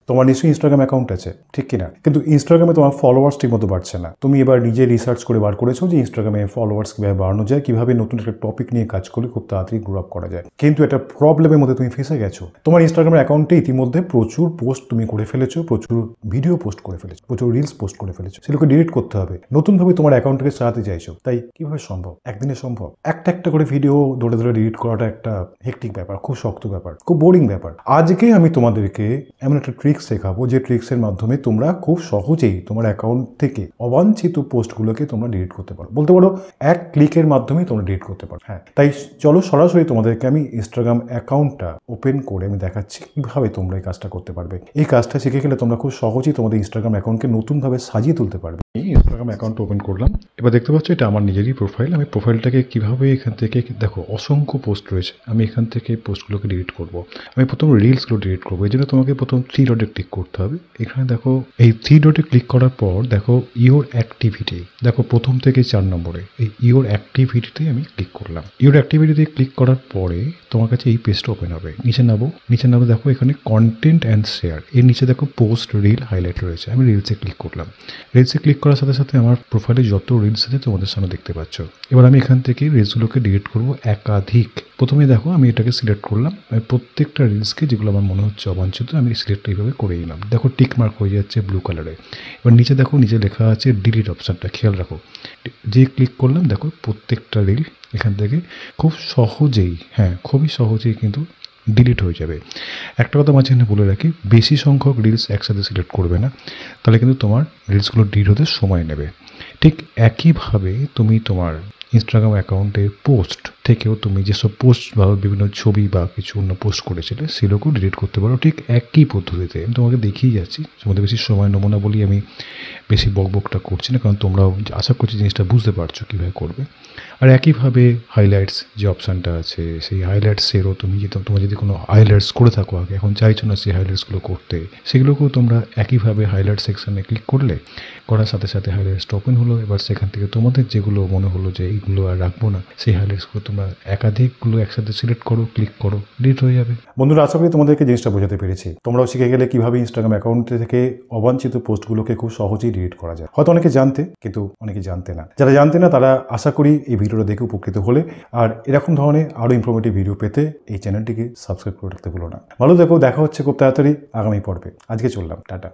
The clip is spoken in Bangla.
তোমার নিশ্চয়ই ইনস্টাগ্রাম অ্যাকাউন্ট আছে, ঠিক কিনা? কিন্তু ইনস্টাগ্রামে তোমার ফলোয়ার্স ঠিক মতো বাড়ছে না। তুমি এবার নিজে রিসার্চ করে বার করেছো যে ইনস্টাগ্রামে ফলোয়ার্স কীভাবে বাড়ানো যায়, কীভাবে নতুন একটা টপিক নিয়ে কাজ করলে খুব তাড়াতাড়ি গ্রো আপ করা যায়। কিন্তু একটা প্রবলেমের মধ্যে তুমি ফেসে গেছো। তোমার ইনস্টাগ্রামের অ্যাকাউন্টে ইতিমধ্যে প্রচুর পোস্ট তুমি করে ফেলেছো, প্রচুর ভিডিও পোস্ট করে ফেলেছো, প্রচুর রিলস পোস্ট করে ফেলেছো, সেগুলোকে ডিলিট করতে হবে। নতুনভাবে তোমার অ্যাকাউন্টকে চালাতে চাইছো, তাই কিভাবে সম্ভব? একদিনে সম্ভব? একটা একটা করে ভিডিও ধরে ধরে ডিলিট করাটা একটা হেক্টিক ব্যাপার, খুব শক্ত ব্যাপার, খুব বোরিং ব্যাপার। আজকে আমি তোমাদেরকে এমন একটা ট্রিক্স শেখাবো যে ট্রিক্সের মাধ্যমে তোমরা খুব সহজেই তোমার অ্যাকাউন্ট থেকে অবাঞ্ছিত পোস্টগুলোকে তোমরা ডিলিট করতে পারো। বলতে পারো এক ক্লিকের মাধ্যমে তোমরা ডিলিট করতে পারো। হ্যাঁ, তাই চলো সরাসরি তোমাদেরকে আমি ইনস্টাগ্রাম অ্যাকাউন্টটা ওপেন করে আমি দেখাচ্ছি কিভাবে তোমরা এই কাজটা করতে পারবে। এই কাজটা শিখে গেলে তোমরা খুব সহজেই তোমাদের ইনস্টাগ্রাম অ্যাকাউন্টকে নতুনভাবে সাজিয়ে তুলতে পারবে। ইনস্টাগ্রাম অ্যাকাউন্ট ওপেন করলাম। এবার দেখতে পাচ্ছ এটা আমার নিজেরই প্রোফাইল। আমি প্রোফাইলটাকে কিভাবে এখান থেকে, দেখো অসংখ্য পোস্ট রয়েছে, আমি এখান থেকে পোস্টগুলোকে ডিলিট করব। আমি প্রথম রিলসগুলো ডিলিট করবো। এই জন্য তোমাকে প্রথম 3 ডটে ক্লিক করতে হবে। এখানে দেখো এই 3 ডটে ক্লিক করার পর দেখো ইওর অ্যাক্টিভিটি, দেখো প্রথম থেকে 4 নম্বরে এই ইওর অ্যাক্টিভিটিতে আমি ক্লিক করলাম। ইওর অ্যাক্টিভিটিতে ক্লিক করার পরে তোমার কাছে এই পেজটা ওপেন হবে। নিচে নামো দেখো এখানে কন্টেন্ট অ্যান্ড শেয়ার, এর নিচে দেখো পোস্ট রিল হাইলাইট রয়েছে। আমি রিলসে ক্লিক করলাম। রিলসে ক্লিক করার সাথে সাথে আমার প্রোফাইলে যত রিলস আছে তোমাদের সামনে দেখতে পাচ্ছ। এবার আমি এখান থেকে রিলসগুলোকে ডিলিট করব একাধিক। প্রথমে দেখো আমি এটাকে সিলেক্ট করলাম। আমি প্রত্যেকটা রিলসকে যেগুলো আমার মনে হচ্ছে অবাঞ্ছিত আমি সিলেক্ট এইভাবে করে নিলাম। দেখো টিক মার্ক হয়ে যাচ্ছে ব্লু কালারে। এবার নিচে দেখো নিচে লেখা আছে ডিলিট অপশানটা, খেয়াল রাখো। যে ক্লিক করলাম দেখো প্রত্যেকটা রিল এখান থেকে খুব সহজেই, হ্যাঁ খুবই সহজেই কিন্তু ডিলিট হয়ে যাবে। একটা কথা মাঝখানে বলে রাখি, বেশি সংখ্যক রিলস একসাথে সিলেক্ট করবে না, তাহলে কিন্তু তোমার রিলসগুলো ডিলিট হতে সময় নেবে। ঠিক একইভাবে তুমি তোমার ইনস্টাগ্রাম অ্যাকাউন্টের পোস্ট থেকেও তুমি যেসব পোস্ট বা বিভিন্ন ছবি বা কিছু অন্য পোস্ট করেছিলে সেগুলোকেও ডিলিট করতে পারো ঠিক একই পদ্ধতিতে। আমি তোমাকে দেখিয়ে যাচ্ছি, তোমাদের বেশি সময় নেবো না বলি আমি বেশি বকবকটা করছি না, কারণ তোমরাও আশা করছি জিনিসটা বুঝতে পারছো কীভাবে করবে। আর একইভাবে হাইলাইটস যে অপশানটা আছে সেই হাইলাইটসেরও তুমি তোমার যদি কোনো হাইলাইটস করে থাকো আগে, এখন চাইছো না সেই হাইলাইটসগুলো করতে, সেগুলোকেও তোমরা একইভাবে হাইলাইট সেকশানে ক্লিক করলে, করার সাথে সাথে হাইলাইটসটা ওপেন হলো। এবার সেখান থেকে তোমাদের যেগুলো মনে হলো যে এইগুলো আর রাখবো না, সেই হাইলাইটসগুলো তোমরা একাধিকগুলো একসাথে সিলেক্ট করো, ক্লিক করো, ডিলিট হয়ে যাবে। বন্ধুরা, আশা করি তোমাদেরকে জিনিসটা বোঝাতে পেরেছি। তোমরাও শিখে গেলে কিভাবে ইনস্টাগ্রাম অ্যাকাউন্ট থেকে অবাঞ্ছিত পোস্টগুলোকে খুব সহজেই ডিলিট করা যায়। হয়তো অনেকে জানতে, কিন্তু অনেকে জানতে না। যারা জানতে না তারা আশা করি এই ভিডিওটা দেখে উপকৃত হলে, আর এরকম ধরনের আরও ইনফরমেটিভ ভিডিও পেতে এই চ্যানেলটিকে সাবস্ক্রাইব করে রাখতে ভুলো না। ভালো দেখো, দেখা হচ্ছে খুব তাড়াতাড়ি আগামী পর্বে। আজকে চললাম, টাটা।